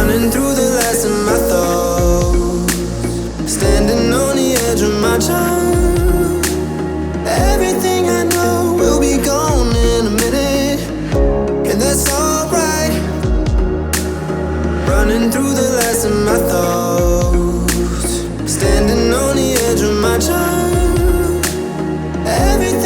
Running through the last of my thoughts, standing on the edge of my time. Everything I know will be gone in a minute, and that's alright. Running through the last of my thoughts, standing on the edge of my time. Everything